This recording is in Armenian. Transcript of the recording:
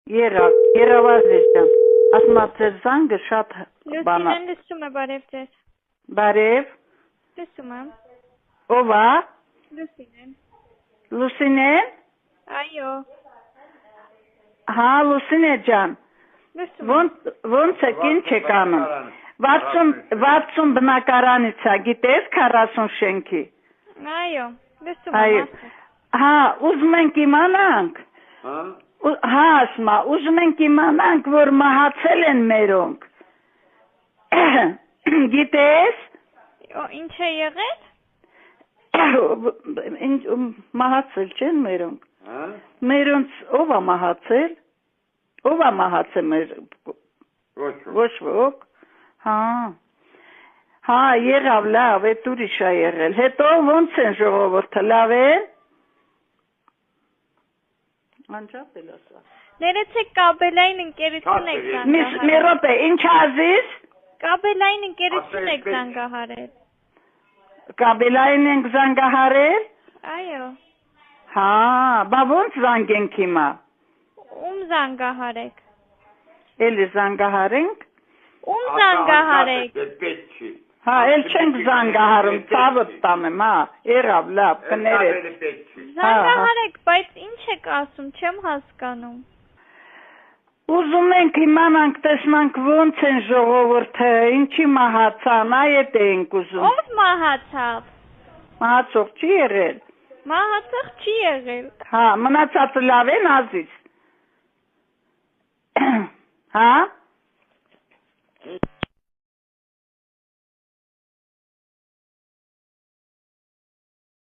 Երավ Ազիզյան, ասում ձեր զանգը շատ բանա։ Լուսինեն լսում է, բարև ձեզ։ Բարև։ Լսում եմ։ Ով է։ Լուսինեն։ Լուսինեն։ Այո։ Հա, Լուսինե ջան։ Լսում եմ։ Ոնց եք, ինչ եք անում։ 60 բնակարանից է, գիտես 40 շենքի։ Այո, լսում եմ։ Հա, ուզում ենք իմանանք։ Հա, ասма, ուզում ենք իմանանք, որ մահացել են մերոնք։ Գիտես։ Ինչ է եղել։ Մահացել չեն մերոնք։ Մերոնց ով է մահացել։ Ով է մահացել մեր։ Ոչ ոք։ Հա, եղավ լավ, էդ ուրիշ է եղել։ Հետո ոնց են ժողովուրդը, լավ են։ Անջատ էլ ասա։ Ներեցեք կաբելային ընկերություն եք զանգահարել։ Մի րոպե, ինչ Ազիզ։ Կաբելային ընկերություն եք զանգահարել։ Կաբելային ենք զանգահարել։ Այո։ Հա, բա ոնց զանգենք հիմա։ Ում զանգահարեք։ Էլի զանգահարենք։ Ում զանգահարեք։ Հա, էլ չենք զանգահարում, ցավը տանեմ, հա, եղավ լավ, կներեք։ Զանգահարեք, բայց ինչ եք ասում, չեմ հասկանում։ Ուզում ենք իմանանք, տեսնանք ոնց են ժողովուրդը, ինչի մահացան, այդ ենք ուզում։ Ով մահացավ։ Մահացող չի եղել։ Մահացող չի եղել։ Հա, մնացածը լավ են Ազիզ։ Հա։